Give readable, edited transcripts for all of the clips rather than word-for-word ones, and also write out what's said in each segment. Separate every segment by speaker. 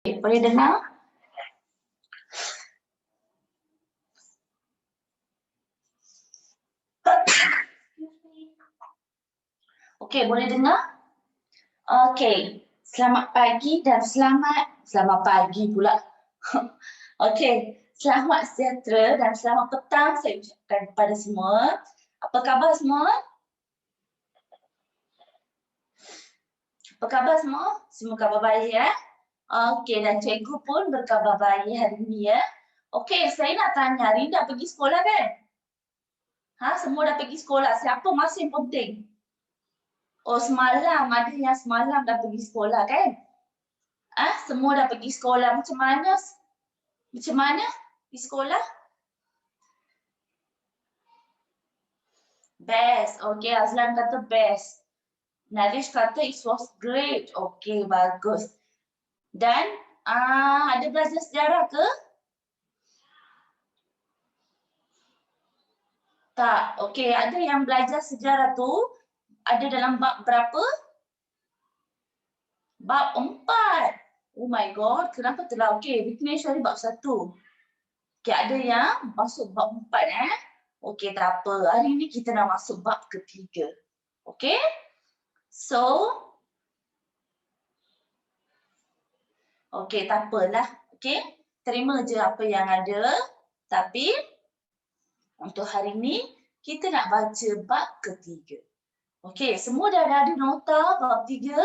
Speaker 1: Boleh dengar? Okey, boleh dengar? Okey, selamat pagi dan selamat pagi pula. Okey, selamat sejahtera dan selamat petang saya ucapkan kepada semua. Apa khabar semua? Apa khabar semua? Semua khabar baik ya? Okey, dan cikgu pun berkhabar baik hari ini ya. Okey, saya nak tanya, hari ni dah pergi sekolah kan? Semua dah pergi sekolah. Siapa masih penting? Oh, semalam. Ada yang semalam dah pergi sekolah kan? Semua dah pergi sekolah. Macam mana? Macam mana di sekolah? Best. Okay, Azlan kata best. Nalish kata it was great. Okay, bagus. Dan ada belajar sejarah ke? Tak. Okay, ada yang belajar sejarah tu ada dalam bab berapa? Bab 4. Oh my god, kenapa telah? Okay, Vikneshwari bab 1. Okay, ada yang masuk bab 4 Okey, tak apa. Hari ni kita nak masuk bab ketiga. Okey? So, okey, tak apalah. Okey? Terima je apa yang ada. Tapi, untuk hari ni, kita nak baca bab ketiga. Okey, semua dah ada nota bab 3?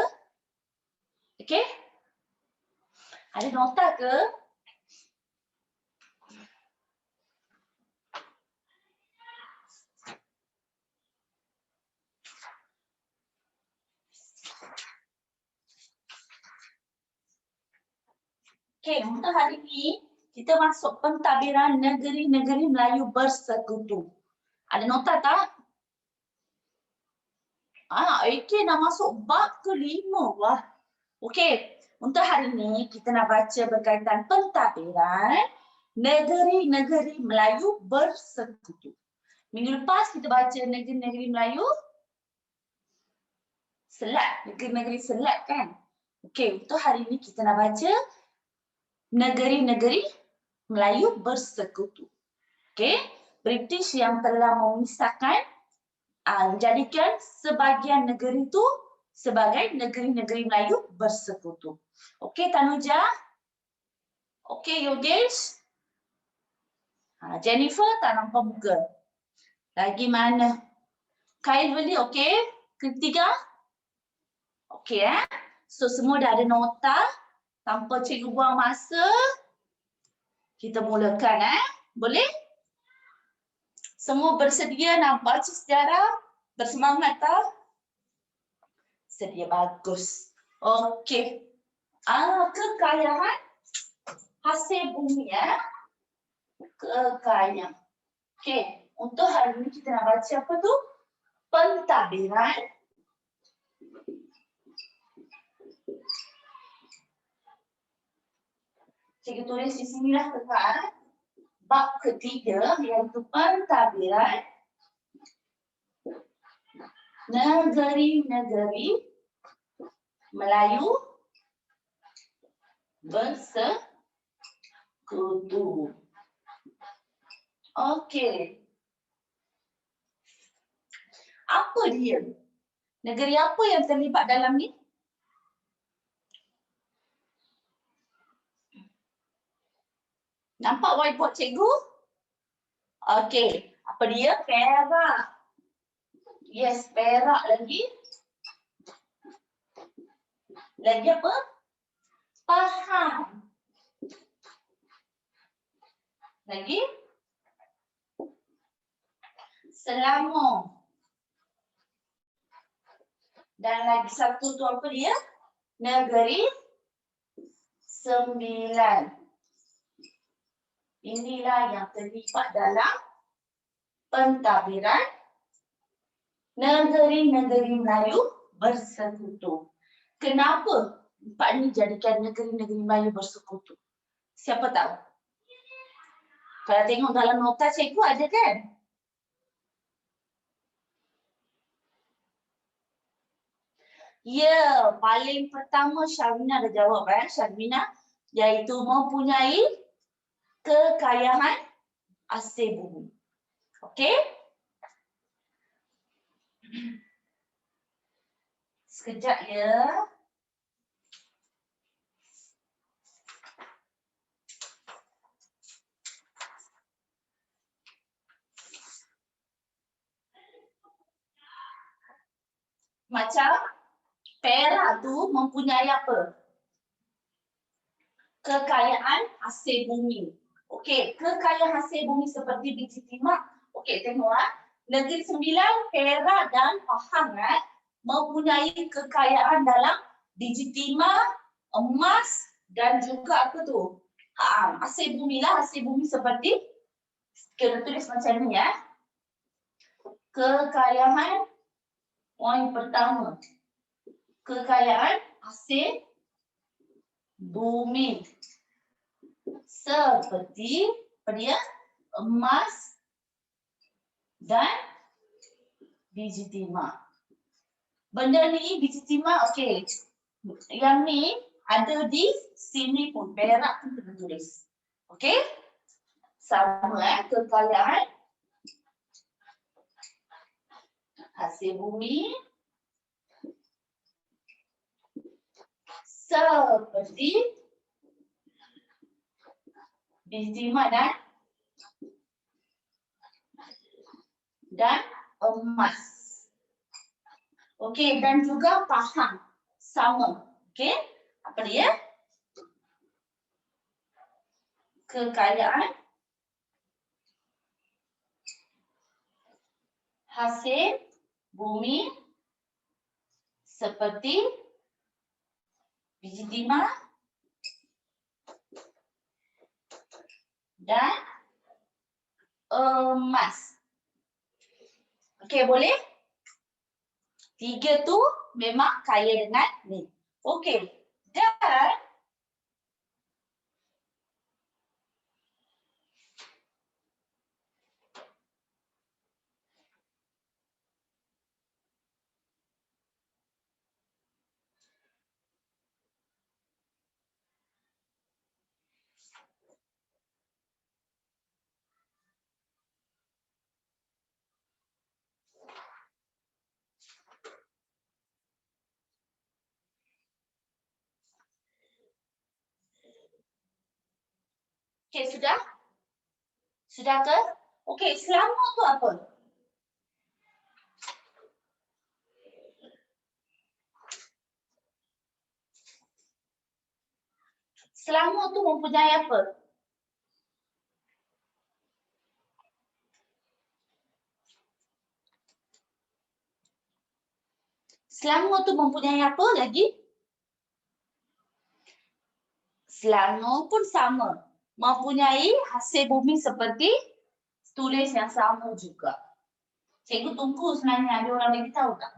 Speaker 1: Okey? Ada nota ke? Okey, untuk hari ni, kita masuk pentadbiran negeri-negeri Melayu bersekutu. Ada nota tak? Okey, nak masuk bab kelima. Wah. Okey, untuk hari ni kita nak baca berkaitan pentadbiran negeri-negeri Melayu bersekutu. Minggu lepas kita baca negeri-negeri Melayu Selat, negeri-negeri Selat kan? Okey, untuk hari ni kita nak baca negeri-negeri Melayu bersekutu. Okey, British yang telah memisahkan jadikan sebahagian negeri itu sebagai negeri-negeri Melayu bersekutu. Okey, Tanuja? Okey, Yogesh? Jennifer tak nampak muka. Lagi mana? Kyle beli, okey? Ketiga? Okey, So, semua dah ada nota. Tanpa cikgu buang masa, kita mulakan, Boleh? Semua bersedia nak baca sejarah? Bersemangat tak? Sedia, bagus. Okey. Kekayaan hasil bumi, Kekayaan. Okey. Untuk hari ini kita nak baca apa tu? Pentadbiran cikgu tulis di sinilah tekan. Bab ketiga iaitu pentadbiran negeri-negeri Melayu bersekutu. Okey. Apa dia? Negeri apa yang terlibat dalam ni? Nampak whiteboard cikgu? Okey. Apa dia? Perak. Yes, Perak lagi. Lagi apa? Pahang. Lagi? Selangor. Dan lagi satu tu apa dia? Negeri Sembilan. Inilah yang terlibat dalam pentadbiran negeri-negeri Melayu bersekutu. Kenapa empat ni jadikan negeri-negeri Melayu bersekutu? Siapa tahu? Kalau tengok dalam nota cikgu ada kan? Ya, paling pertama Syarmina dah jawab. Syarmina iaitu mempunyai kekayaan hasil bumi. Okey? Sekejap ya. Macam Perak tu mempunyai apa? Kekayaan hasil bumi. Okey, kekayaan hasil bumi seperti biji timah. Okey, tengok Negeri Sembilan, Perak dan Pahang mempunyai kekayaan dalam biji timah, emas dan juga apa tu? Hasil bumi lah, hasil bumi seperti kita tulis macam ni Kekayaan poin pertama. Kekayaan hasil bumi seperti apa dia? Emas dan biji timah. Benda ni biji timah, okey. Yang ni ada di sini pun, Perak pun kena tulis. Okey? Sama kekayaan hasil bumi seperti biji timah dan emas. Okey, dan juga Pahang sama. Okey? Apa dia? Kekayaan hasil bumi seperti biji timah dan emas. Okey, boleh? Tiga tu memang kaya dengan ni. Okey. Dan okey, sudah? Sudah ke? Okey, Selangor tu apa? Selangor tu mempunyai apa? Selangor tu mempunyai apa lagi? Selangor pun sama. Mempunyai hasil bumi seperti tulis yang sama juga. Cikgu tunggu sebenarnya ada orang lagi tahu tak?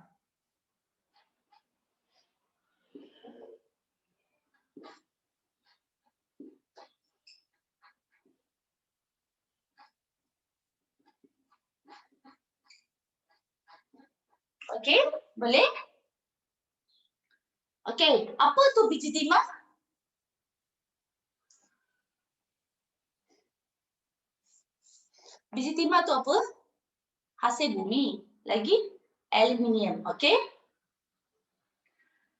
Speaker 1: Okey, boleh? Okey, apa tu biji timah? Biji timah tu apa? Hasil bumi. Lagi aluminium, okey?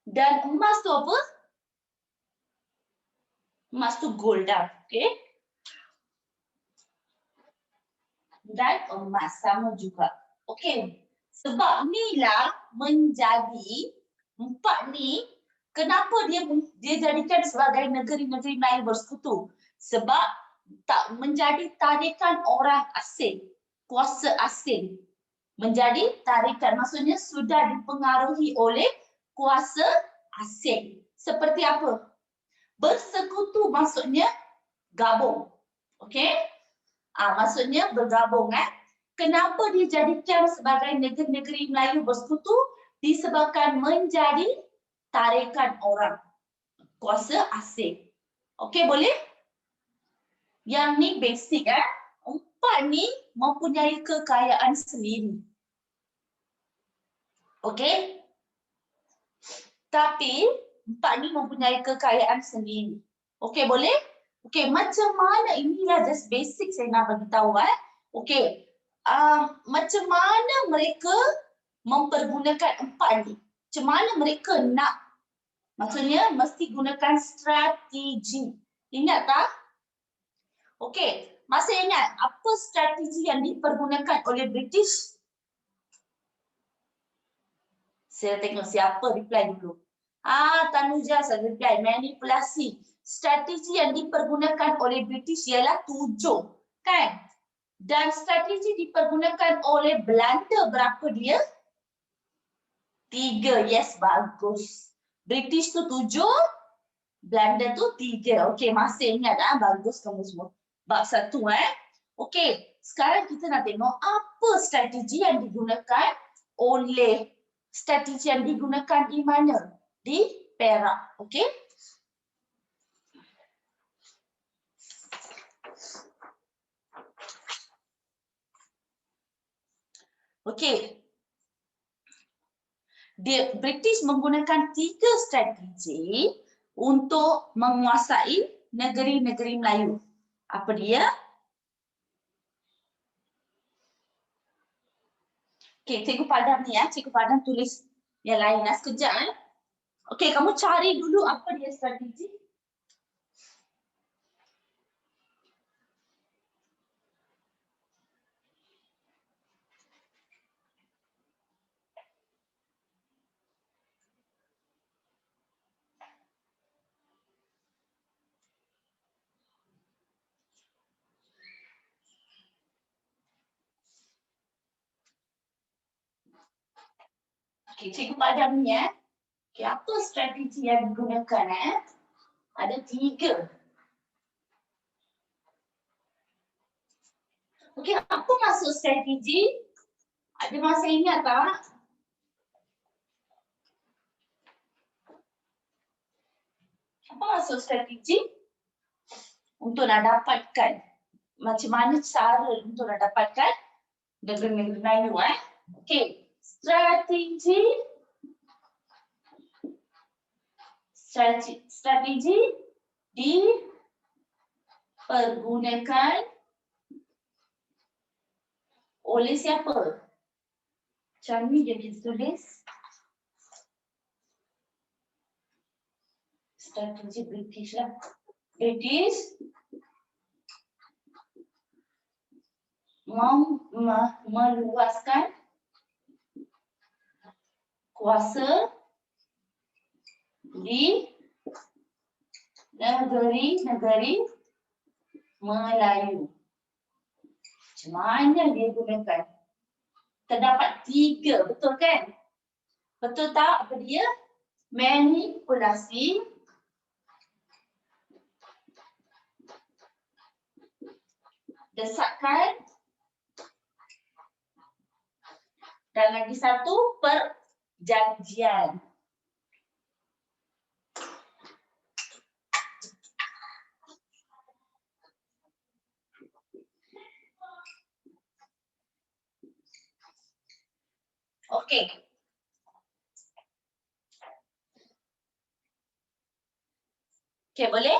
Speaker 1: Dan emas tu apa? Emas tu gold dah, okey? Dan emas sama juga. Okey. Sebab inilah menjadi empat ni kenapa dia jadikan sebagai negeri-negeri Melayu bersekutu? Sebab tak menjadi tarikan orang asing, kuasa asing. Menjadi tarikan, maksudnya sudah dipengaruhi oleh kuasa asing. Seperti apa? Bersekutu maksudnya gabung. Okey? Maksudnya bergabung. Kenapa dijadikan sebagai negeri-negeri Melayu bersekutu? Disebabkan menjadi tarikan orang kuasa asing. Okey, boleh? Yang ni basic. Empat ni mempunyai kekayaan sendiri. Okey? Tapi empat ni mempunyai kekayaan sendiri. Okey, boleh? Okey, macam mana, inilah just basic saya nak bagi tahu Okey. Macam mana mereka mempergunakan 4 ni? Macam mana mereka nak? Maksudnya mesti gunakan strategi. Ingat tak? Okey, masih ingat apa strategi yang dipergunakan oleh British? Saya tengok siapa reply dulu. Tanuja saya reply, manipulasi. Strategi yang dipergunakan oleh British ialah 7, kan? Dan strategi dipergunakan oleh Belanda berapa dia? 3. Yes, bagus. British tu 7, Belanda tu 3. Okey, masih ingat bagus kamu semua. Bab 1 Okey, sekarang kita nak tengok apa strategi yang digunakan oleh di mana? Di Perak. Okey? Okey. British menggunakan 3 strategi untuk menguasai negeri-negeri Melayu. Apa dia? Okey, Cikgu Padam ni Cikgu Padam tulis yang lain sekejap Okey, kamu cari dulu apa dia strategi. Okey, Cikgu Padam ni Okey, apa strategi yang digunakan Ada 3. Okey, apa maksud strategi? Ada masih ingat tak? Apa maksud strategi? Untuk nak dapatkan macam mana cara untuk nak dapatkan negeri-negeri Melayu Okey, strategi dipergunakan oleh siapa? Macam ni dia ditulis. Strategi British lah. British meluaskan kuasa di negeri-negeri Melayu. Macam mana dia gunakan? Terdapat 3, betul kan? Betul tak? Apa dia? Manipulasi, desakan, dan lagi satu perjanjian. Okey. Okey, boleh?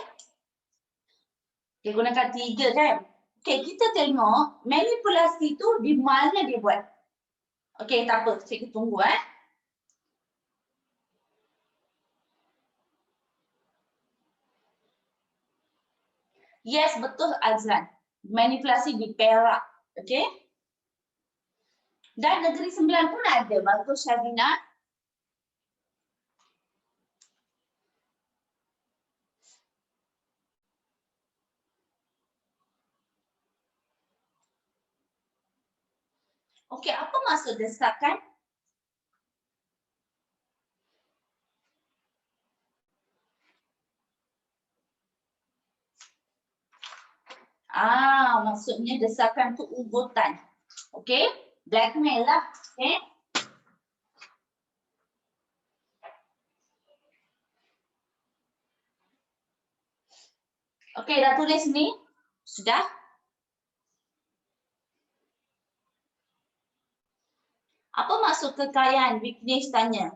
Speaker 1: Dia gunakan 3 kan? Okey, kita tengok manipulasi tu di mana dia buat. Okey, tak apa. Cikgu tunggu Yes, betul Azlan. Manipulasi di Perak. Okey? Dan Negeri Sembilan pun ada. Bagus Syazina. Okey, apa maksud desakan? Maksudnya desakan tu ugutan. Okey? Blackmail lah. Okey? Okey, dah tulis ni? Sudah? Apa maksud kekayaan? Vignesh tanya.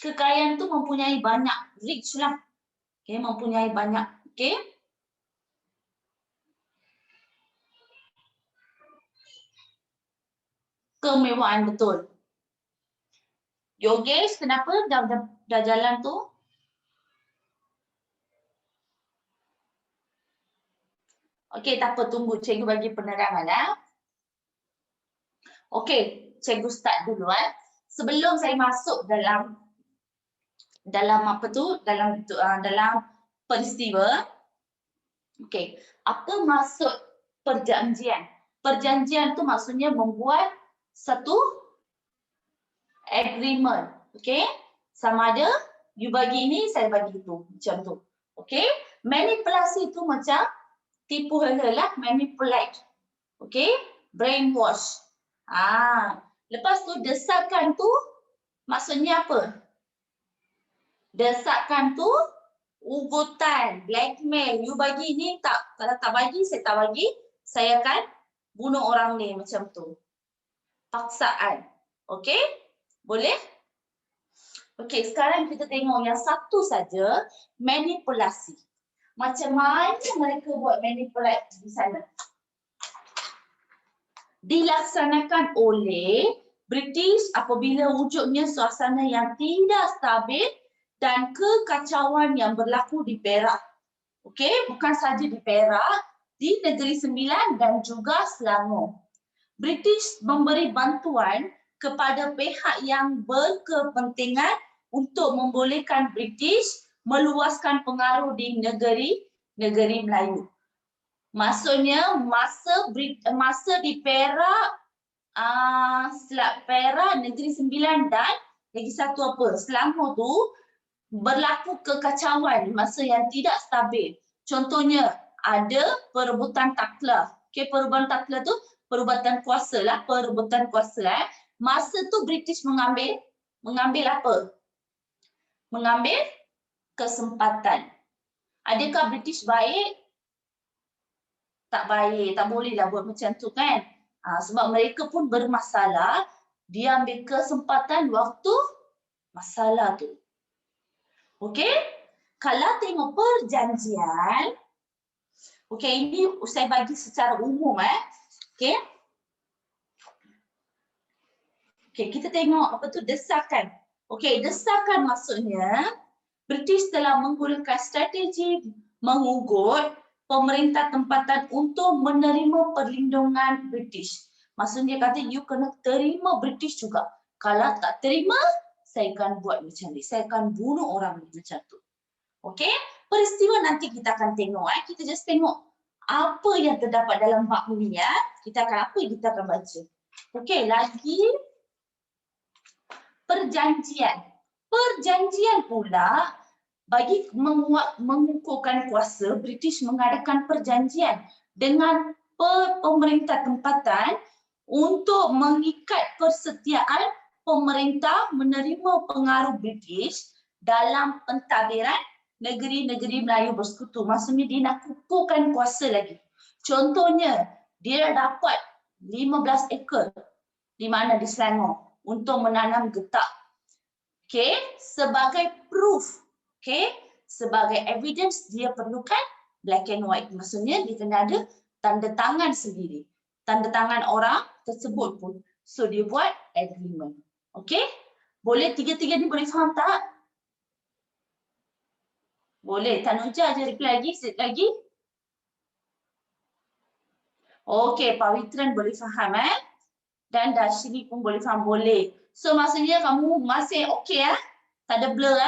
Speaker 1: Kekayaan tu mempunyai banyak, rich lah. Okay, mempunyai banyak. Okay. Kemewahan betul. Yogesh, kenapa dah jalan tu? Okey, tak apa, tunggu cikgu bagi penerangan ya. Okey, cikgu start dulu Sebelum saya masuk dalam apa tu? Dalam peristiwa. Okey, apa maksud perjanjian? Perjanjian tu maksudnya membuat satu agreement. Okey? Sama ada you bagi ini, saya bagi itu. Macam tu. Okey? Manipulasi tu macam tipu hela, manipulate. Okey? Brainwash. Lepas tu desakan tu maksudnya apa? Desakan tu ugutan, blackmail. You bagi ni tak, kalau tak bagi, saya tak bagi. Saya akan bunuh orang ni macam tu. Paksaan. Okey? Boleh? Okey, sekarang kita tengok yang satu saja, manipulasi. Macam mana mereka buat manipulasi di sana? Dilaksanakan oleh British apabila wujudnya suasana yang tidak stabil dan kekacauan yang berlaku di Perak. Okey, bukan saja di Perak, di Negeri Sembilan dan juga Selangor. British memberi bantuan kepada pihak yang berkepentingan untuk membolehkan British meluaskan pengaruh di negeri Melayu. Maksudnya masa di Perak, Perak, Negeri Sembilan dan lagi satu apa? Selangor tu berlaku kekacauan masa yang tidak stabil. Contohnya ada perebutan takleh. Okey, perebutan takleh tu perubatan kuasa lah, perebutan kuasa. Masa tu British mengambil apa? Mengambil kesempatan. Adakah British baik? Tak baik, tak bolehlah buat macam tu kan. Sebab mereka pun bermasalah, dia ambil kesempatan waktu masalah tu. Okey? Kalau tengok perjanjian, okey, ini saya bagi secara umum okey. Okey, kita tengok apa tu desakan. Okey, desakan maksudnya British telah menggunakan strategi mengugut pemerintah tempatan untuk menerima perlindungan British. Maksudnya kata you kena terima British juga. Kalau tak terima, saya akan buat macam ni. Saya akan bunuh orang ni macam tu. Okey? Peristiwa nanti kita akan tengok. Kita just tengok apa yang terdapat dalam bab ni ya. Kita akan baca. Okey, lagi perjanjian. Perjanjian pula bagi mengukuhkan kuasa, British mengadakan perjanjian dengan pemerintah tempatan untuk mengikat persetiaan pemerintah menerima pengaruh British dalam pentadbiran negeri-negeri Melayu bersekutu. Maksudnya dia nak kukuhkan kuasa lagi. Contohnya, dia dapat 15 ekar di mana di Selangor untuk menanam getak. Okey, sebagai proof, okey, sebagai evidence dia perlukan black and white. Maksudnya dia kena ada tanda tangan sendiri. Tanda tangan orang tersebut pun. So dia buat agreement. Okey? Boleh tiga-tiga ni boleh faham tak? Boleh. Tanuja je reply lagi, sikit lagi. Okey, Pak Witran boleh faham Dan Darshini pun boleh faham, boleh. So maksudnya kamu masih okey Tak ada blur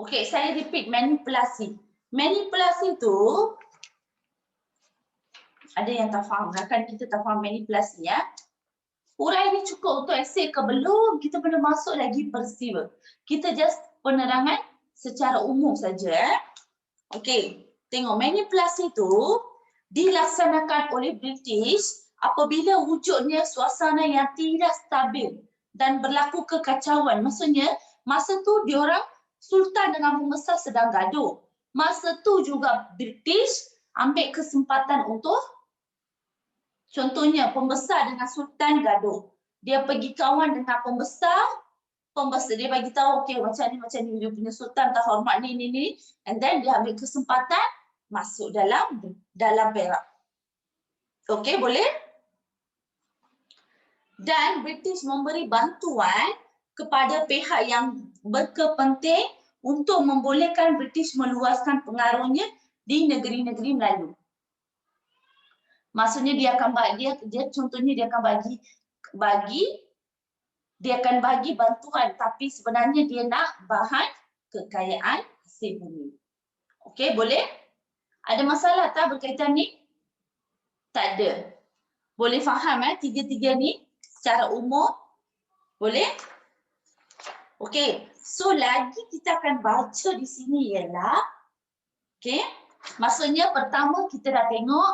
Speaker 1: Okey, saya repeat manipulasi. Manipulasi tu ada yang tak faham kan kita tak faham manipulasi Hurai ni cukup untuk esei ke belum? Kita belum masuk lagi peristiwa. Kita just penerangan secara umum saja Okey, tengok manipulasi tu dilaksanakan oleh British apabila wujudnya suasana yang tidak stabil dan berlaku kekacauan. Maksudnya masa tu diorang Sultan dengan Pembesar sedang gaduh. Masa tu juga British ambil kesempatan untuk Contohnya pembesar dengan sultan gaduh. Dia pergi kawan dengan pembesar dia bagi tahu okey macam ni dia punya sultan tak hormat ni and then dia ambil kesempatan masuk dalam Perak. Okey, boleh? Dan British memberi bantuan kepada pihak yang berkepenting untuk membolehkan British meluaskan pengaruhnya di negeri-negeri Melayu. Maksudnya dia akan contohnya dia akan bagi bantuan tapi sebenarnya dia nak bahan kekayaan hasil bumi. Okey, boleh? Ada masalah tak berkaitan ni? Tak ada. Boleh faham tiga-tiga ni secara umum? Boleh? Okey, so lagi kita akan baca di sini ialah okey, maksudnya pertama kita dah tengok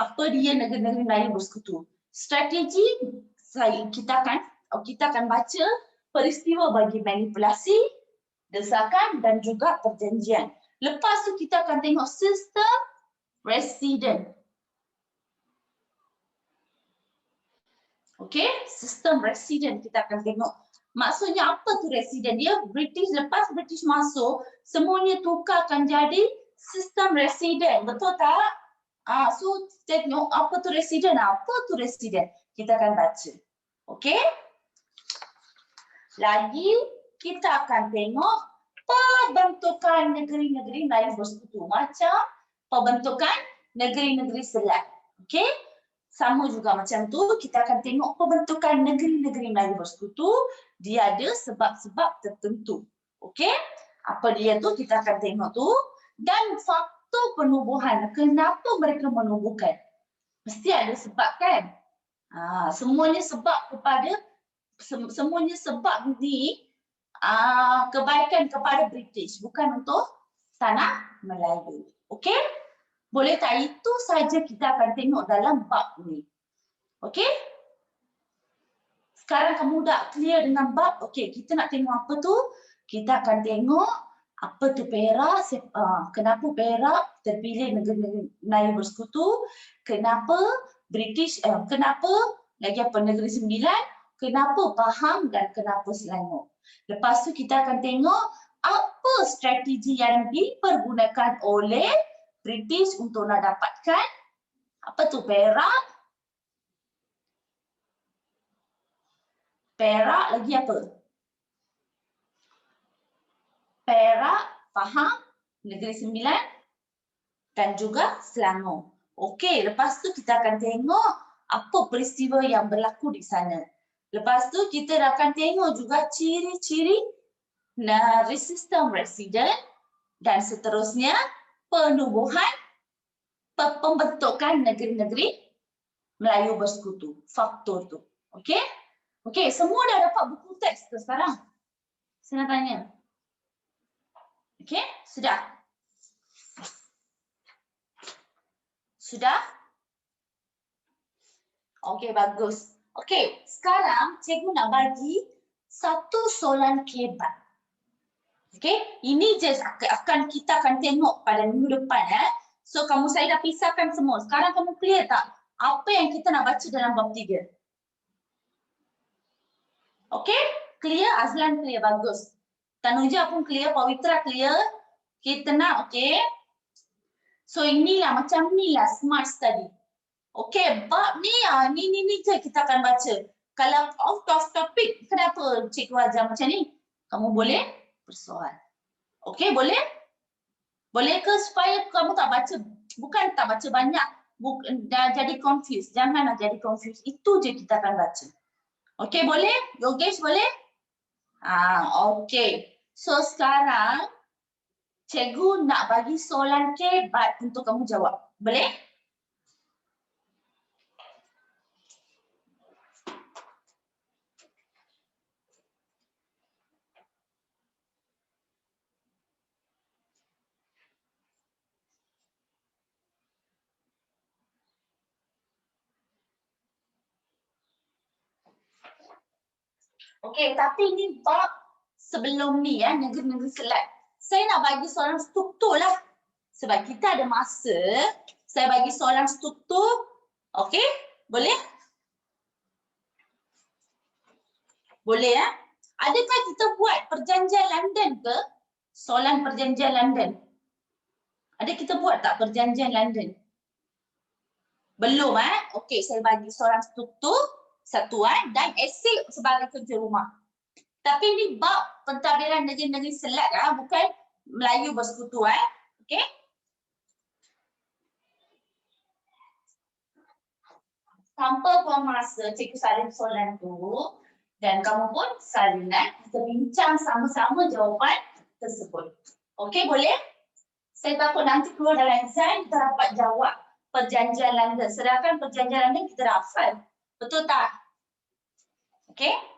Speaker 1: apa dia negeri-negeri Melayu bersekutu. Strategi kita akan baca peristiwa bagi manipulasi, desakan dan juga perjanjian. Lepas tu kita akan tengok sistem resident. Okey, sistem resident kita akan tengok. Maksudnya apa tu resident? Dia lepas British masuk, semuanya tukarkan jadi sistem resident. Betul tak? So tengok apa tu resident? Apa tu resident? Kita akan baca. Okey? Lagi kita akan tengok pembentukan negeri-negeri Melayu bersekutu. Macam pembentukan negeri-negeri Selat. Okey? Sama juga macam tu, kita akan tengok pembentukan negeri-negeri Melayu bersekutu. Dia ada sebab-sebab tertentu. Okey? Apa dia tu kita akan tengok tu. Dan faktor penubuhan. Kenapa mereka menubuhkan? Mesti ada sebab kan? Semuanya sebab ni kebaikan kepada British. Bukan untuk tanah Melayu. Okey? Boleh tak? Itu saja kita akan tengok dalam bab ni. Okey? Sekarang kamu dah clear dengan bab? Okey, kita nak tengok apa tu? Kita akan tengok apa tu Perak, kenapa Perak terpilih negeri Melayu bersekutu, kenapa British, kenapa lagi apa Negeri Sembilan, kenapa Pahang dan kenapa Selangor. Lepas tu kita akan tengok apa strategi yang dipergunakan oleh British untuk nak dapatkan apa tu Perak lagi apa? Perak, Pahang, Negeri Sembilan dan juga Selangor. Okey, lepas tu kita akan tengok apa peristiwa yang berlaku di sana. Lepas tu kita akan tengok juga ciri-ciri sistem resident dan seterusnya penubuhan pembentukan negeri-negeri Melayu bersekutu. Faktor tu. Okey? Okey, semua dah dapat buku teks ke sekarang? Saya nak tanya. Okey, sudah? Sudah? Okey, bagus. Okey, sekarang cikgu nak bagi satu soalan kebat. Okey, ini je kita akan tengok pada minggu depan. So, saya dah pisahkan semua. Sekarang kamu clear tak? Apa yang kita nak baca dalam bab 3? Okey, clear? Azlan clear, bagus. Tanuja pun clear, Pawitra clear. Kita nak, okey. So, inilah, macam inilah smart study. Okey, bab ni, ni je kita akan baca. Kalau out of topic, kenapa cikgu ajar macam ni? Kamu boleh bersoal. Okey, boleh? Boleh ke supaya kamu tak baca, bukan tak baca banyak, dah jadi confused. Janganlah jadi confused. Itu je kita akan baca. Okey, boleh? Yogesh, boleh? Okey. So, sekarang cikgu nak bagi soalan kebat untuk kamu jawab. Boleh? Okey, tapi ni bab sebelum ni negeri-negeri Selat. Saya nak bagi soalan struktur lah. Sebab kita ada masa, saya bagi soalan struktur. Okey? Boleh? Boleh ya? Adakah kita buat perjanjian London ke? Soalan perjanjian London. Ada kita buat tak perjanjian London? Belum Okey, saya bagi seorang satu dan esei sebagai kerja rumah. Tapi ni bab pentadbiran negeri-negeri Selat bukan Melayu Bersekutu Okey? Tanpa buang masa, cikgu salin soalan tu dan kamu pun salinan, kita bincang sama-sama jawapan tersebut. Okey, boleh? Saya takut nanti keluar dalam exam kita dapat jawab perjanjian London. Sedangkan perjanjian London kita dah hafal. Betul tak? Okey?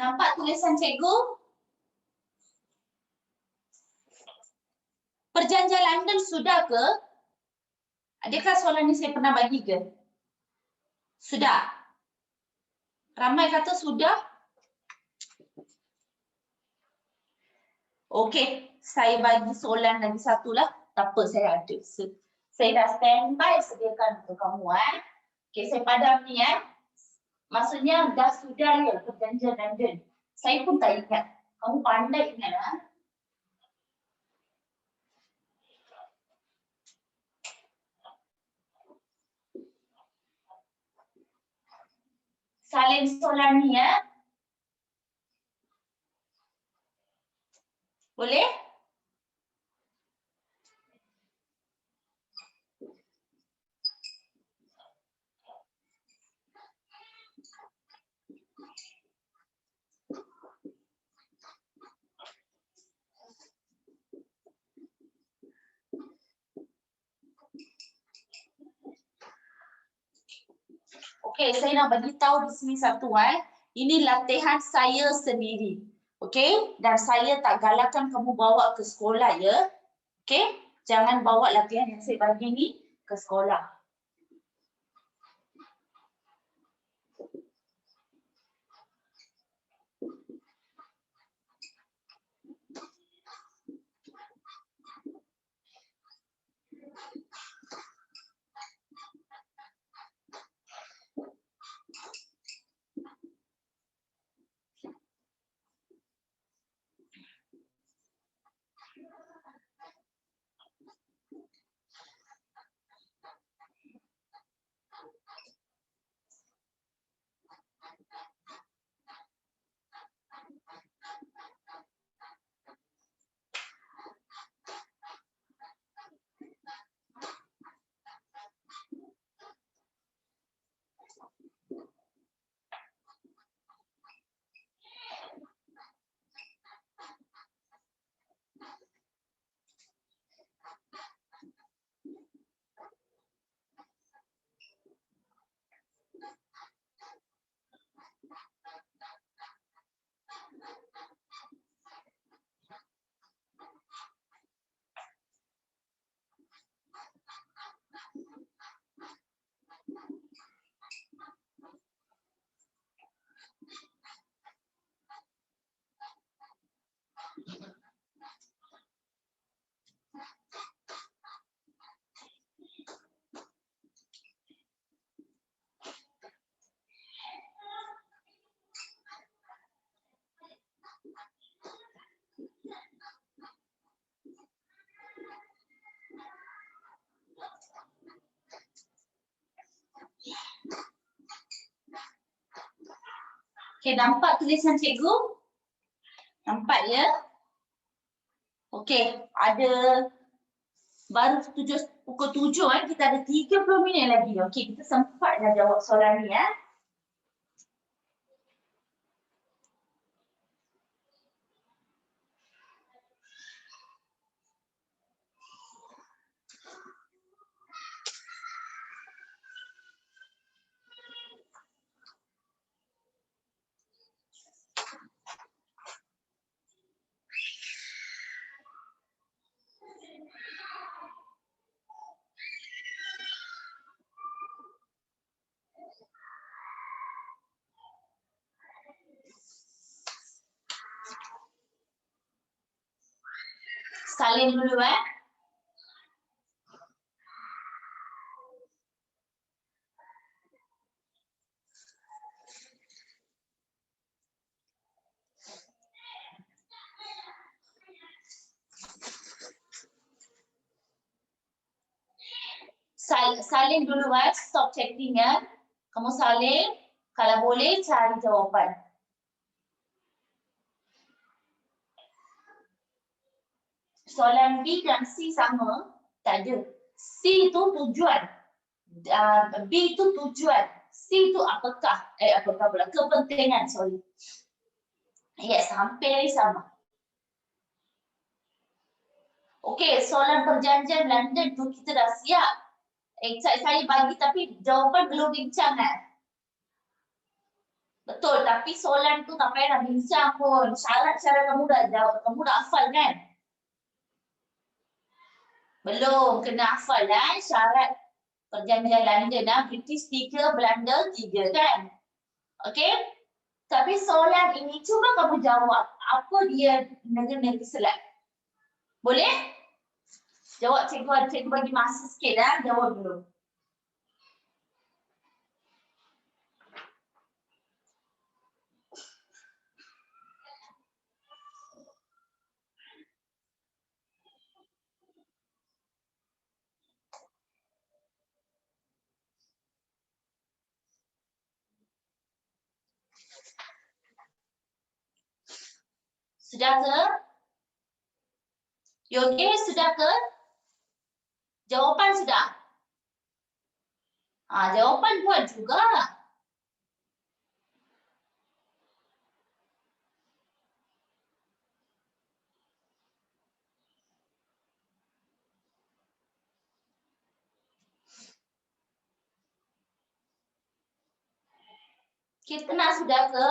Speaker 1: Nampak tulisan cikgu? Perjanjian London sudah ke? Adakah soalan ni saya pernah bagi ke? Sudah. Ramai kata sudah. Okey, saya bagi soalan lagi satu lah. Tak apa, saya ada. Saya dah standby sediakan untuk kamu Okey, saya padam ni Maksudnya dah sudah ya perjanjian London. Saya pun tak ingat. Kamu pandai ingat Salin soalan ni Boleh? Okey, saya nak bagi tahu di sini satu Ini latihan saya sendiri. Okey? Dan saya tak galakkan kamu bawa ke sekolah ya. Okey? Jangan bawa latihan yang saya bagi ni ke sekolah. Okey, nampak tulisan cikgu? Nampak ya? Okey, ada baru pukul 7 kita ada 30 minit lagi. Okey, kita sempat dah jawab soalan ni ya. Salin dulu Salin dulu stop chatting ya. Kamu salin, kalau boleh cari jawapan. Soalan B dan C sama? Tak ada. C itu tujuan. B itu tujuan. C itu apakah? Apakah pula? Kepentingan, sorry. Yes, hampir sama. Okey, soalan perjanjian London tu kita dah siap. Saya bagi tapi jawapan belum bincang kan? Betul, tapi soalan tu tak payah nak bincang pun. Syarat-syarat kamu dah jawab, kamu dah hafal kan? Belum, kena hafal syarat perjanjian London British 3, Belanda 3 kan? Okey? Tapi soalan ini cuba kamu jawab apa dia negeri Selat. Boleh? Jawab cikgu bagi masa sikit jawab dulu. Sudah ke? Yogi, sudah ke? Jawapan sudah? Jawapan buat juga. Kita nak sudah ke?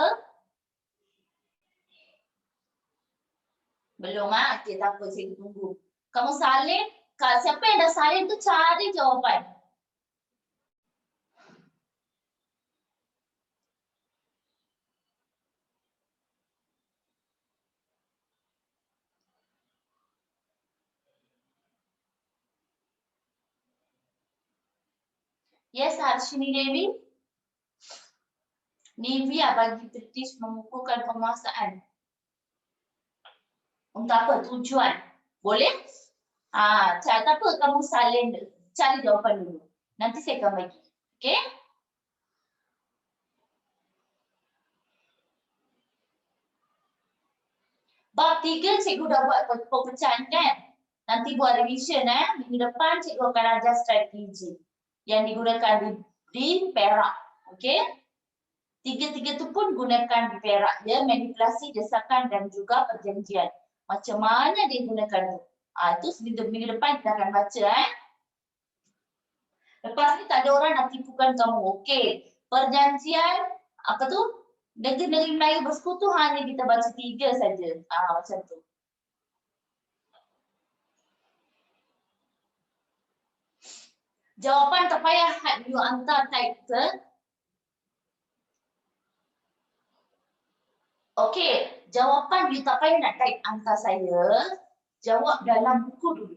Speaker 1: Belum Okey, tak apa, saya tunggu. Kamu salin, siapa yang dah salin tu cari jawapan. Yes, Harshini Devi. Nivea bagi British mengukuhkan penguasaan. Untuk apa? Tujuan. Boleh? Tak apa kamu salin, cari jawapan dulu. Nanti saya akan bagi. Okey? Bab 3 cikgu dah buat pecahan kan? Nanti buat revision minggu depan cikgu akan ajar strategi yang digunakan di Perak. Okey? Tiga-tiga tu pun gunakan di Perak ya, manipulasi, desakan dan juga perjanjian. Macam mana dia gunakan tu? Itu minggu depan kita akan baca Lepas ni tak ada orang nak tipukan kamu. Okey. Perjanjian apa tu? Negeri-negeri Melayu bersekutu hanya kita baca 3 saja. Macam tu. Jawapan tak payah you hantar type ke. Okey, jawapan you tak payah nak type hantar saya. Jawab dalam buku dulu.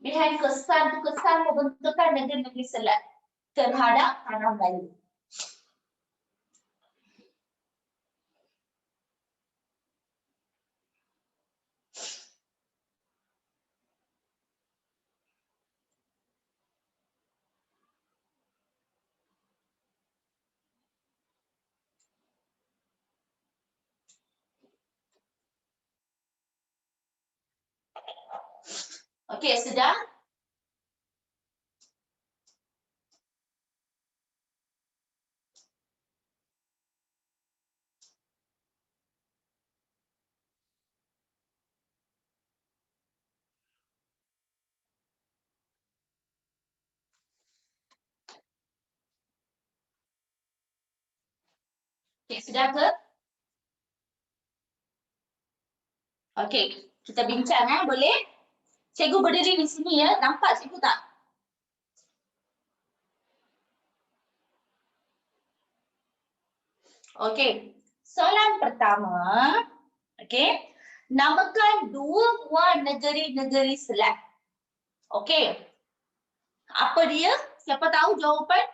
Speaker 1: Behind kesan tu kesan membentukkan negeri-negeri Selat terhadap tanah Melayu. Okey, sudah? Okey, sudah ke? Okey, kita bincang boleh? Cikgu berdiri di sini ya. Nampak cikgu tak? Okey. Soalan pertama, okey. Namakan dua buah negeri-negeri selat. Okey. Apa dia? Siapa tahu jawapan?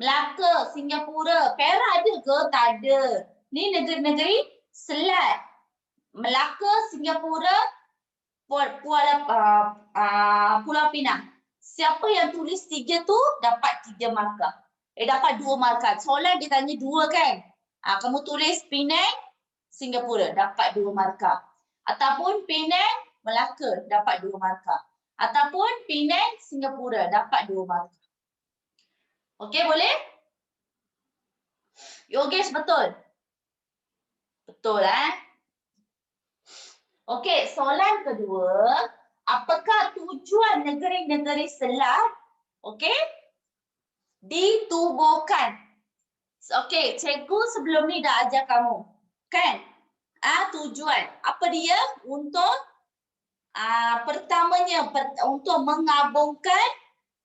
Speaker 1: Melaka, Singapura, Perak ada ke? Tak ada. Ni negeri-negeri selat. Melaka, Singapura, Pulau Pinang. Siapa yang tulis 3 tu dapat 3 markah. Dapat 2 markah. Soalan dia tanya 2 kan? Kamu tulis Penang, Singapura dapat 2 markah. Ataupun Penang, Melaka dapat 2 markah. Ataupun Penang, Singapura dapat 2 markah. Okey, boleh? Yogesh betul? Betul Okey, soalan kedua. Apakah tujuan negeri-negeri selat ditubuhkan? Okey, cikgu sebelum ni dah ajar kamu. Kan? Tujuan. Apa dia? Untuk pertamanya untuk menggabungkan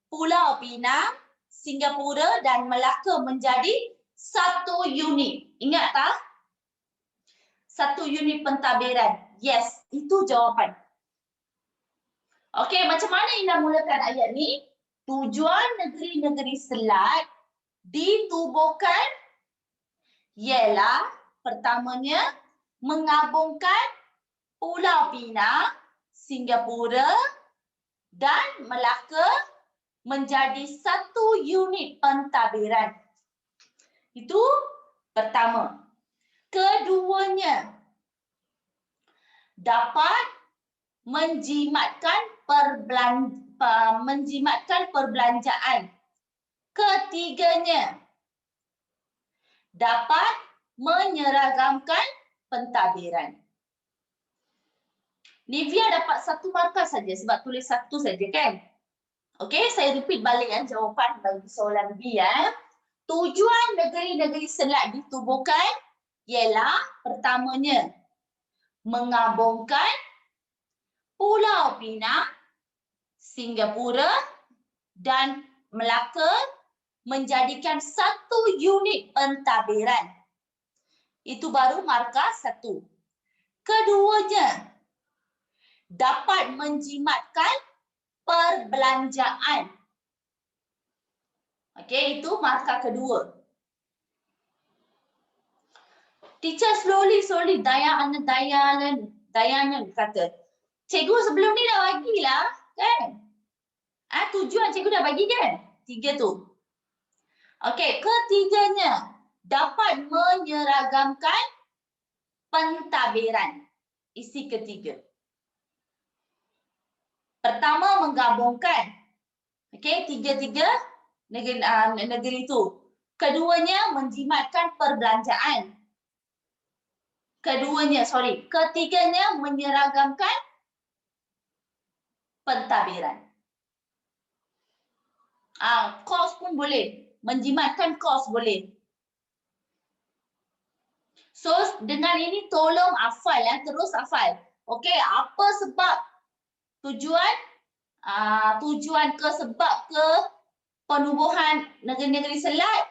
Speaker 1: Pulau Pinang, Singapura dan Melaka menjadi satu unit. Ingat tak? Satu unit pentadbiran. Yes, itu jawapan. Okey, macam mana Ina mulakan ayat ni? Tujuan negeri-negeri selat ditubuhkan ialah pertamanya menggabungkan Pulau Pinang, Singapura dan Melaka menjadi satu unit pentadbiran. Itu pertama. Keduanya, dapat menjimatkan perbelanjaan. Ketiganya, dapat menyeragamkan pentadbiran. Nivia dapat 1 markah saja sebab tulis 1 saja kan? Okey, saya repeat balik jawapan bagi soalan B Tujuan negeri-negeri selat ditubuhkan ialah pertamanya menggabungkan Pulau Pinang, Singapura dan Melaka menjadikan satu unit pentadbiran. Itu baru markah 1. Keduanya, dapat menjimatkan perbelanjaan. Okey, itu markah kedua. Teacher slowly Dayanan kata. Cikgu sebelum ni dah bagilah, kan? Tujuan cikgu dah bagi kan? 3 tu. Okey, ketiganya dapat menyeragamkan pentadbiran. Isi ketiga. Pertama menggabungkan. Okey, 3 negeri itu. Keduanya menjimatkan perbelanjaan. Ketiganya menyeragamkan pentadbiran. Kos pun boleh. Menjimatkan kos boleh. So, dengan ini tolong hafal terus hafal. Okey, apa sebab tujuan? Tujuan ke sebab ke penubuhan negeri-negeri selat?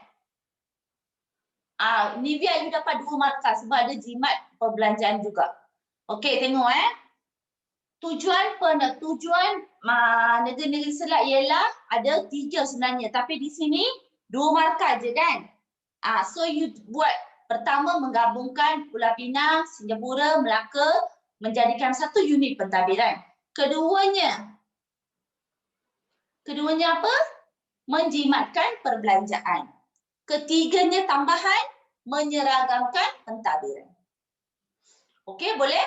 Speaker 1: Nivia you dapat 2 markah sebab ada jimat perbelanjaan juga. Okey, tengok Tujuan negeri-negeri selat ialah ada 3 sebenarnya, tapi di sini 2 markah je kan. So you buat pertama menggabungkan Pulau Pinang, Singapura, Melaka menjadikan satu unit pentadbiran. Keduanya apa? Menjimatkan perbelanjaan. Ketiganya tambahan menyeragamkan pentadbiran. Okey, boleh?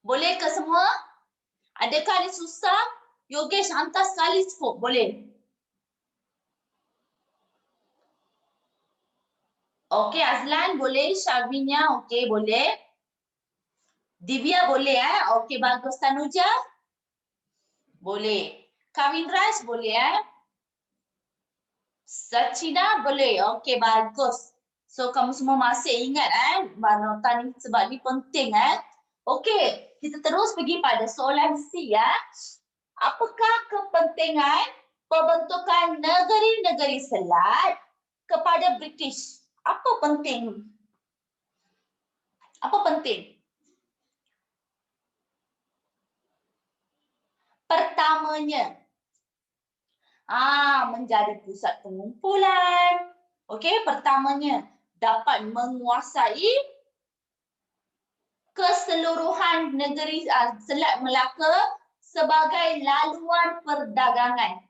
Speaker 1: Boleh ke semua? Adakah ada susah? Yogesh hantar sekali cukup. Boleh. Okey, Azlan boleh. Syabinya okey boleh. Divya boleh Okey bagus. Tanuja? Boleh. Kawin Raj boleh Sachina boleh. Okey bagus. So kamu semua masih ingat nota ni sebab ni penting Okey, kita terus pergi pada soalan C Apakah kepentingan pembentukan negeri-negeri Selat kepada British? Apa penting? Apa penting? Pertamanya, menjadi pusat pengumpulan. Okey, pertamanya dapat menguasai keseluruhan negeri Selat Melaka sebagai laluan perdagangan.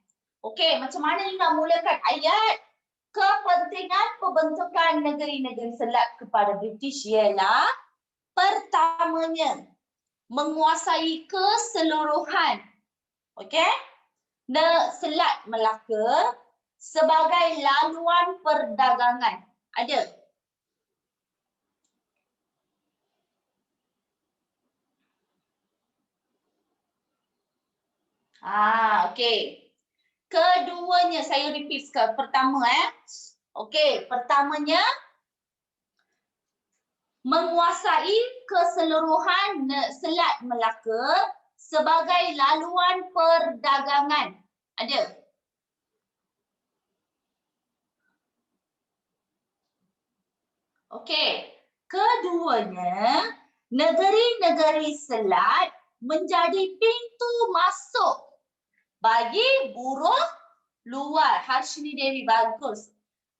Speaker 1: Okey, macam mana ni nak mulakan ayat? Kepentingan pembentukan negeri-negeri Selat kepada British ialah pertamanya menguasai keseluruhan Selat Melaka sebagai laluan perdagangan. Ada? Okey. Keduanya saya repeat sekali. Pertama Okey, pertamanya menguasai keseluruhan Selat Melaka sebagai laluan perdagangan. Ada? Okey. Keduanya, negeri-negeri Selat menjadi pintu masuk bagi buruh luar. Harshini Devi bagus.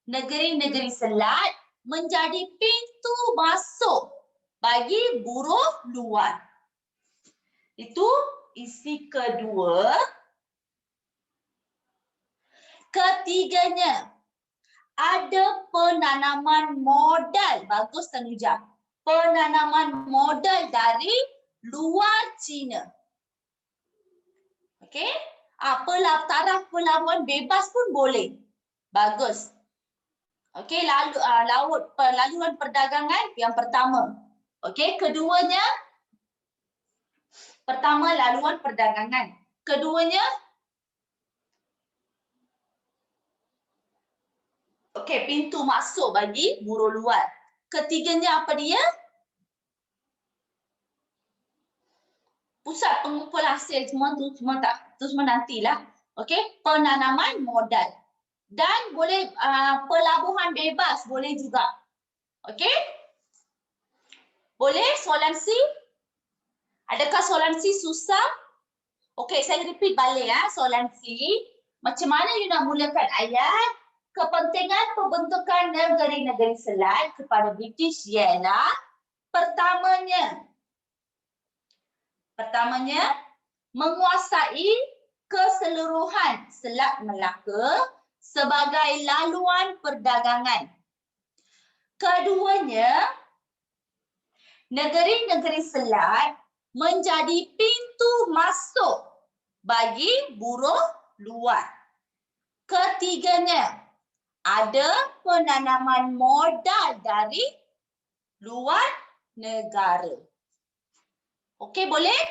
Speaker 1: Negeri-negeri Selat menjadi pintu masuk bagi buruh luar. Itu isi kedua. Ketiganya, ada penanaman modal. Bagus Tanuja. Penanaman modal dari luar China. Okey? Taraf pelabuhan bebas pun boleh. Bagus. Okey, lalu laluan perdagangan yang pertama. Okey, keduanya pertama laluan perdagangan. Keduanya pintu masuk bagi buruh luar. Ketiganya apa dia? Pusat pengumpul hasil semua nantilah. Okey, penanaman modal. Dan boleh pelabuhan bebas boleh juga. Okey? Boleh soalan C? Adakah soalan C susah? Okey, saya repeat balik soalan C. Macam mana you nak mulakan ayat? Kepentingan pembentukan negeri-negeri Selat kepada British ialah pertamanya menguasai keseluruhan Selat Melaka sebagai laluan perdagangan. Keduanya, negeri-negeri Selat menjadi pintu masuk bagi buruh luar. Ketiganya, ada penanaman modal dari luar negara. Okey, boleh?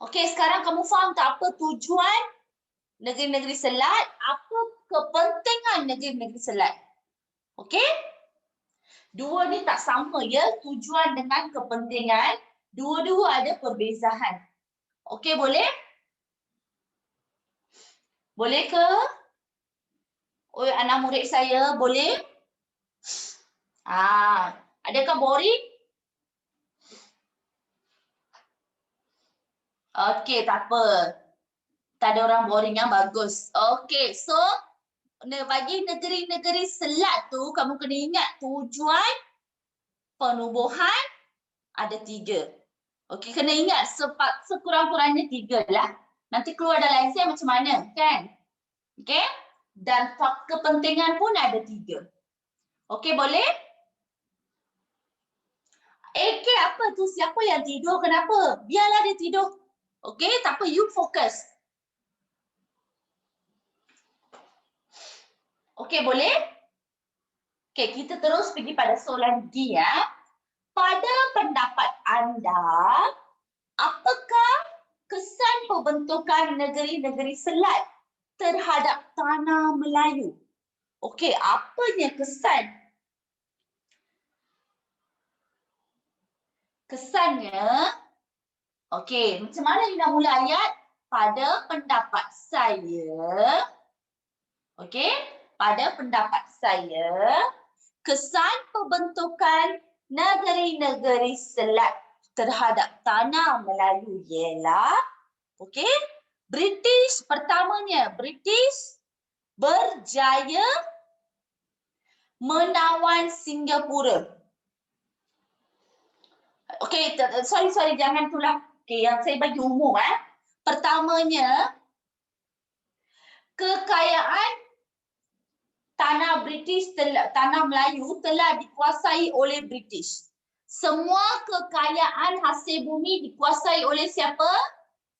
Speaker 1: Okey, sekarang kamu faham tak apa tujuan negeri-negeri Selat? Apa kepentingan negeri-negeri Selat? Okey? Dua ni tak sama tujuan dengan kepentingan. Dua-dua ada perbezaan. Okey, boleh? Boleh ke? Anak murid saya, boleh? Adakah boring? Okey, tak apa. Tak ada orang boring yang bagus. Okey, so bagi negeri-negeri Selat tu, kamu kena ingat tujuan penubuhan ada 3. Okey, kena ingat sekurang-kurangnya 3 lah. Nanti keluar dalam exam macam mana, kan? Okey? Dan kepentingan pun ada 3. Okey, boleh? AK apa tu? Siapa yang tidur? Kenapa? Biarlah dia tidur. Okay, tak apa. You fokus. Okay, boleh? Okay, kita terus pergi pada soalan D ya. Pada pendapat anda, apakah kesan pembentukan negeri-negeri selat terhadap tanah Melayu? Okey, apanya kesan? Kesannya, okey, macam mana you nak mula ayat? Pada pendapat saya, okey, pada pendapat saya, kesan pembentukan negeri-negeri selat terhadap tanah Melayu ialah, okey, British pertamanya, British berjaya menawan Singapura. Okey, sorry, jangan tulang. Okey, yang saya bagi umum Pertamanya, kekayaan tanah British, tanah Melayu telah dikuasai oleh British. Semua kekayaan hasil bumi dikuasai oleh siapa?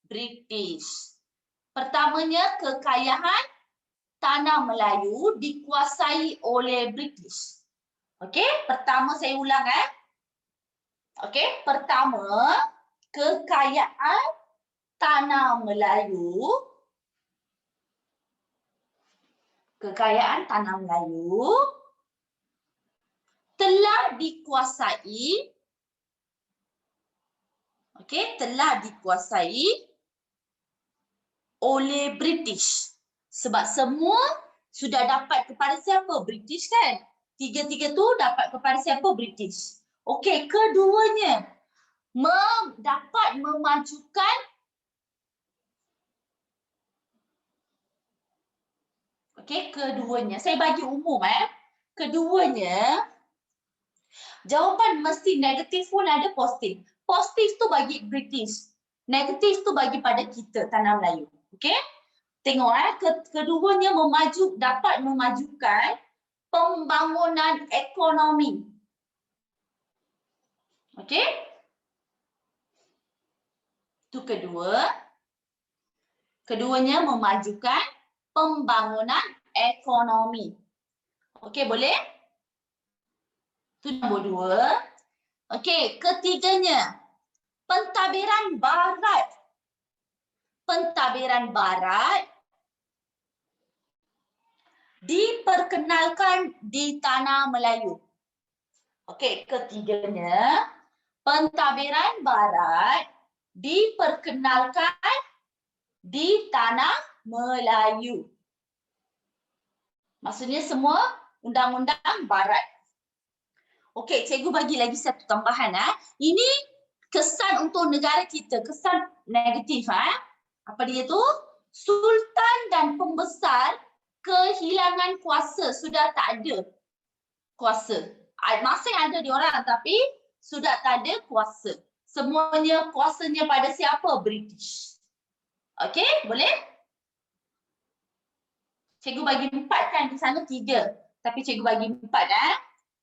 Speaker 1: British. Pertamanya, kekayaan tanah Melayu dikuasai oleh British. Okey, pertama saya ulang Okey, pertama, kekayaan tanah Melayu telah dikuasai oleh British. Sebab semua sudah dapat kepada siapa? British kan? Tiga-tiga tu dapat kepada siapa? British. Okey, keduanya dapat memajukan keduanya. Saya bagi umum Keduanya, jawapan mesti negatif pun ada positif. Positif tu bagi British. Negatif tu bagi pada kita tanah Melayu. Okey? Tengok keduanya dapat memajukan pembangunan ekonomi. Okey? Itu kedua. Keduanya memajukan pembangunan ekonomi. Okey, boleh? Itu nombor 2. Okey, ketiganya, pentadbiran barat. Pentadbiran barat diperkenalkan di tanah Melayu. Okey, ketiganya, pentadbiran barat diperkenalkan di tanah Melayu. Maksudnya semua undang-undang barat. Okey, cikgu bagi lagi satu tambahan Ini kesan untuk negara kita, kesan negatif Apa dia tu? Sultan dan pembesar kehilangan kuasa, sudah tak ada kuasa. Masih ada diorang tapi sudah tak ada kuasa. Semuanya kuasanya pada siapa? British. Okey, boleh? Cikgu bagi 4 kan, di sana 3. Tapi cikgu bagi 4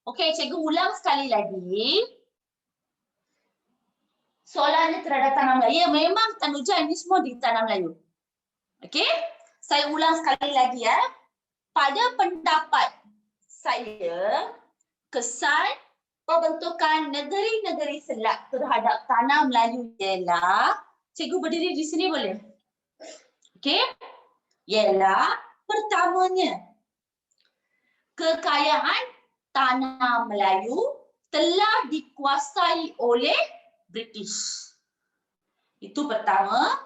Speaker 1: Okey, cikgu ulang sekali lagi. Soalannya terhadap tanah Melayu. Ya, memang Tanuja ini semua di tanah Melayu. Okey, saya ulang sekali lagi Pada pendapat saya, kesan pembentukan negeri-negeri selat terhadap tanah Melayu ialah, cikgu berdiri di sini boleh? Okey, ialah pertamanya, kekayaan tanah Melayu telah dikuasai oleh British. Itu pertama.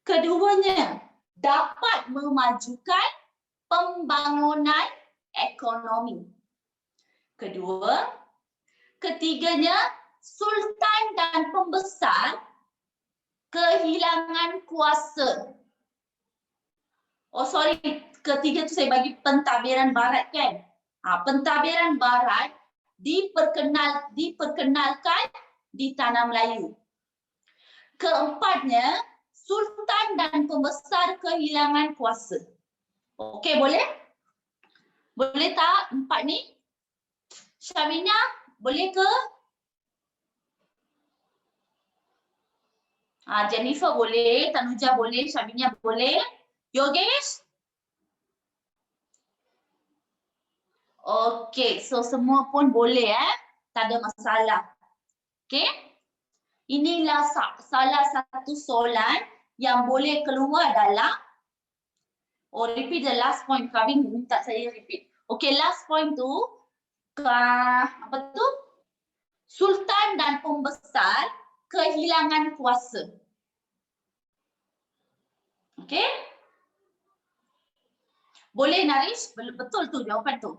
Speaker 1: Keduanya, dapat memajukan pembangunan ekonomi. Kedua. Ketiganya, sultan dan pembesar kehilangan kuasa. Ketiga tu saya bagi pentadbiran barat kan. Pentadbiran barat diperkenalkan di tanah Melayu. Keempatnya, sultan dan pembesar kehilangan kuasa. Okey, boleh? Boleh tak 4 ni? Syamina, boleh ke? Jennifer boleh, Tanuja boleh, Syaminia boleh. Yogesh? Okey, so semua pun boleh tak ada masalah. Okey? Inilah salah satu soalan yang boleh keluar dalam repeat the last point. Kami minta saya repeat. Okey, last point tu apa tu? Sultan dan pembesar kehilangan kuasa. Okey? Boleh Narish? Betul tu jawapan tu.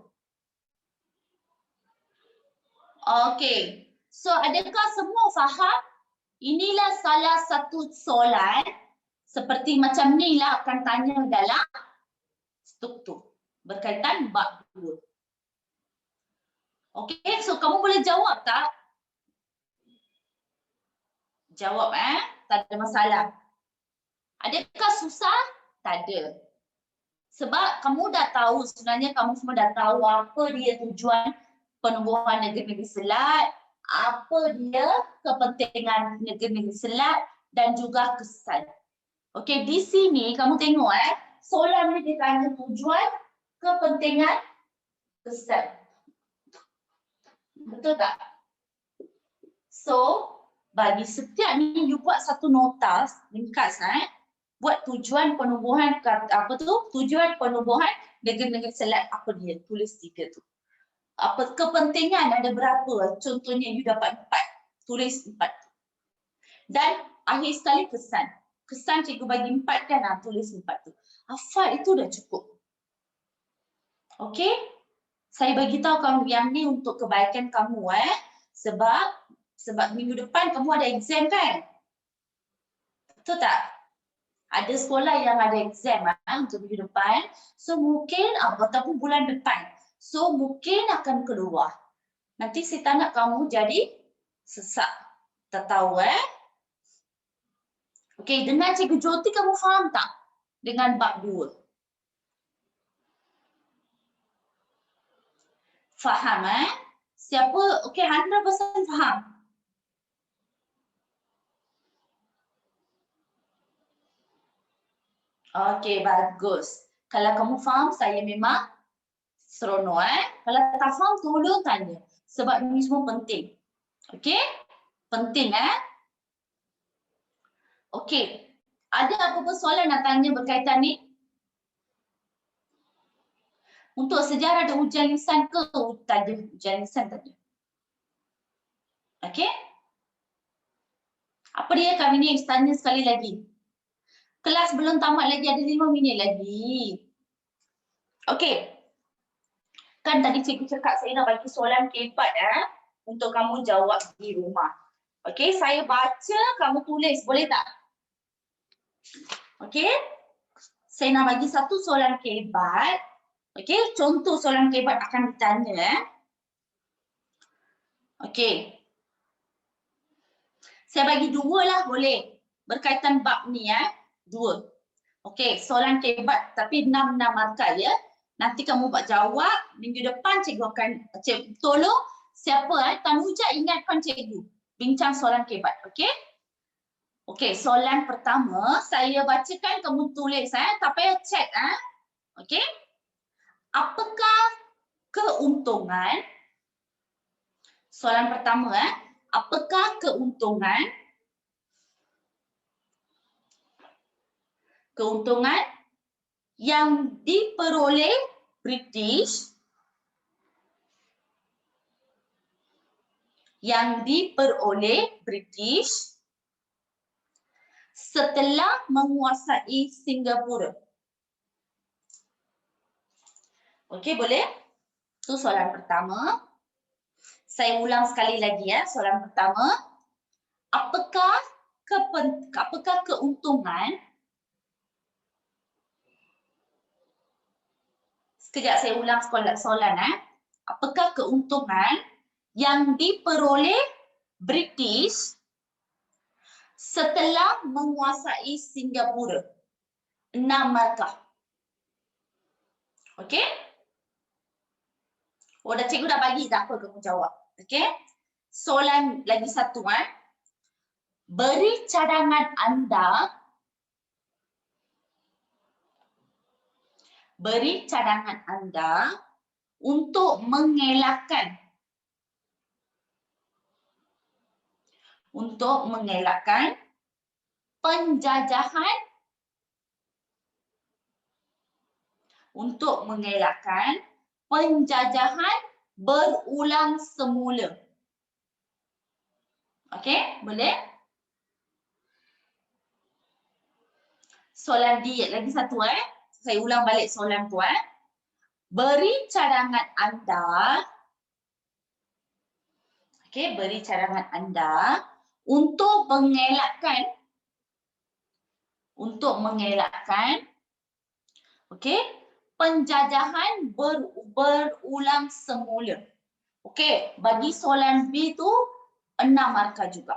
Speaker 1: Okey. So adakah semua faham? Inilah salah satu soalan seperti macam ni lah akan tanya dalam struktur berkaitan bab 2. Okey, so kamu boleh jawab tak? Jawab tak ada masalah. Adakah susah? Tak ada. Sebab kamu dah tahu, sebenarnya kamu semua dah tahu apa dia tujuan penubuhan negeri-negeri selat, apa dia kepentingan negeri-negeri selat dan juga kesan. Okey, di sini kamu tengok soalan ni dia tanya tujuan, kepentingan, kesan. Betul tak? So, bagi setiap ni you buat satu notas ringkas buat tujuan penubuhan tujuan penubuhan negeri-negeri selat apa dia, tulis 3 tu. Apa kepentingan ada berapa? Contohnya you dapat 4, tulis 4. Dan akhir sekali kesan. Kesan cikgu bagi 4 kan, tulis 4 tu. Hafal itu dah cukup. Okey? Saya bagi tahu kamu yang ni untuk kebaikan kamu sebab minggu depan kamu ada exam kan? Betul tak? Ada sekolah yang ada exam untuk minggu depan. So mungkin ataupun bulan depan. So mungkin akan keluar. Nanti saya tak nak kamu jadi sesak. Tak tahu Okey, dengan Cikgu Joti kamu faham tak? Dengan bab 2. Faham Siapa? Okey, 100% faham. Okey, bagus. Kalau kamu faham, saya memang seronok Kalau tak faham, tolong tanya. Sebab ini semua penting. Okey? Penting Okey. Ada apa-apa soalan nak tanya berkaitan ni? Untuk sejarah ada ujian lisan ke? Tak ada. Ujian lisan tak ada. Okey? Apa dia kami ni tanya sekali lagi? Kelas belum tamat lagi, ada 5 minit lagi. Okey. Kan tadi cikgu cakap saya nak bagi soalan K4 untuk kamu jawab di rumah. Okey, saya baca, kamu tulis. Boleh tak? Okey? Saya nak bagi satu soalan K4. Okey, contoh soalan K4 akan ditanya Okey. Saya bagi 2 lah boleh. Berkaitan bab ni 2. Okey, soalan K4 tapi 6 markah ya. Nanti kamu buat jawab, minggu depan cikgu akan tolong siapa Tanuja ingatkan cikgu. Bincang soalan K4, okey? Okey, soalan pertama saya bacakan, kamu tulis tak payah chat Okey? Apakah keuntungan? Soalan pertama apakah keuntungan yang diperoleh British setelah menguasai Singapura? Okey, boleh? Itu soalan pertama. Saya ulang sekali lagi soalan pertama. Apakah keuntungan? Sekejap saya ulang soalan Apakah keuntungan yang diperoleh British setelah menguasai Singapura? 6 markah. Okey? Cikgu dah bagi, tak apa kamu jawab. Okey? Soalan lagi satu Beri cadangan anda untuk mengelakkan penjajahan berulang semula. Okey, boleh? Soalan D lagi satu Saya ulang balik soalan tu Beri cadangan anda untuk mengelakkan penjajahan berulang semula. Okey, bagi soalan B tu 6 markah juga.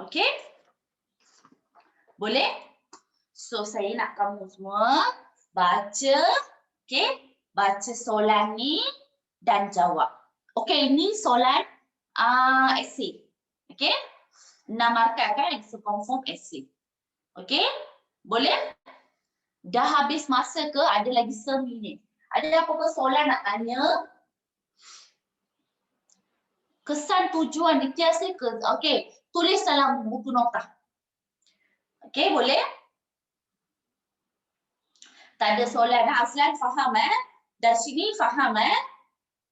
Speaker 1: Okey? Boleh? So saya nak kamu semua baca, baca soalan ni dan jawab. Okey, ni soalan esei. Okey? 6 markah kan, so confirm esei. Okey? Boleh? Dah habis masa ke? Ada lagi seminit. Ada apa-apa soalan nak tanya? Kesan tujuan ditiasa ke? Okey, tulis dalam buku nota. Okey, boleh? Tak ada soalan. Aslan faham Darshini faham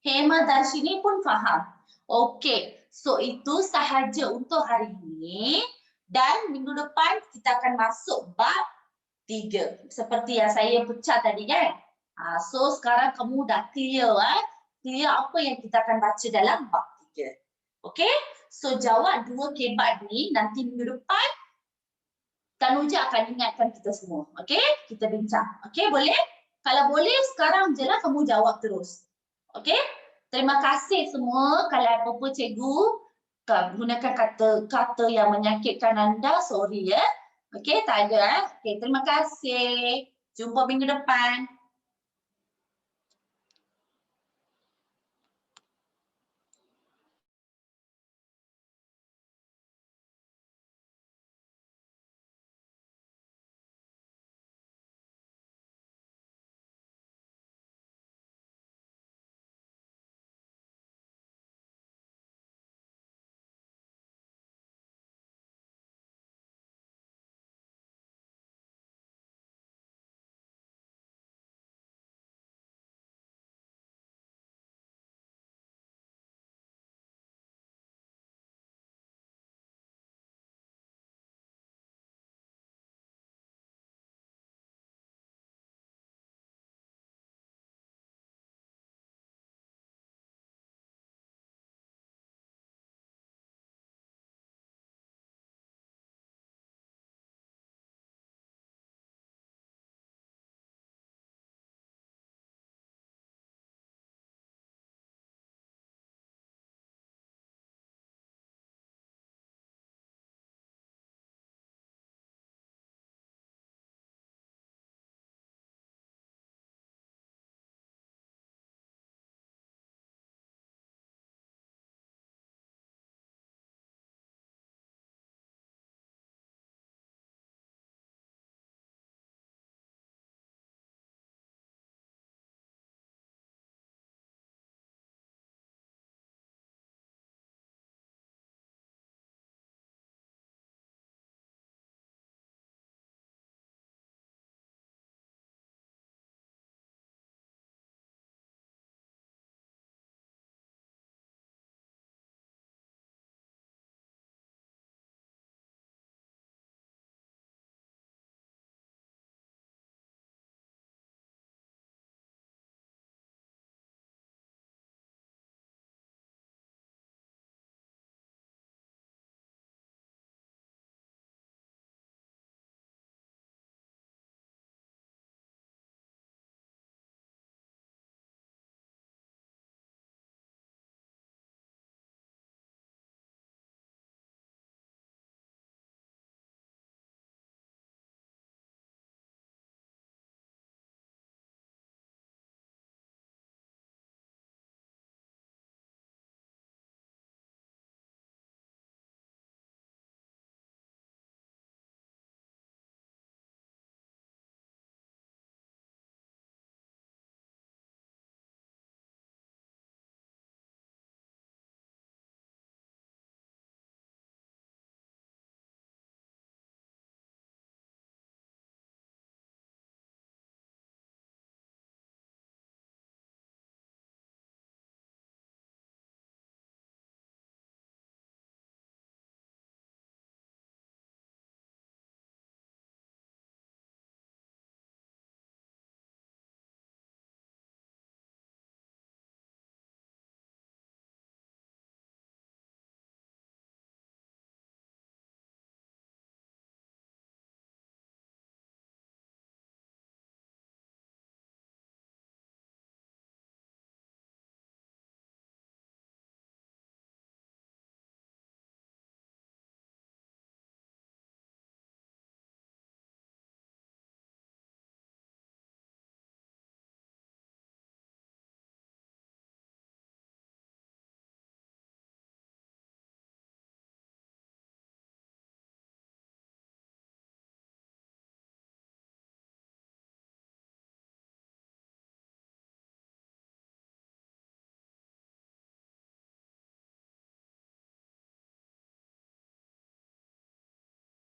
Speaker 1: Hema Darshini pun faham. Okey, so itu sahaja untuk hari ini. Dan minggu depan kita akan masuk bab 3. Seperti yang saya pecah tadi kan. So sekarang kamu dah clear clear apa yang kita akan baca dalam bab 3. Okey, so jawab 2 kebat ni nanti minggu depan Tanuja akan ingatkan kita semua. Okey, kita bincang. Okey, boleh? Kalau boleh sekarang je lah kamu jawab terus. Okey? Terima kasih semua. Kalau apa-apa cikgu gunakan kata yang menyakitkan anda, sorry Okey, tak ada Okey, terima kasih. Jumpa minggu depan.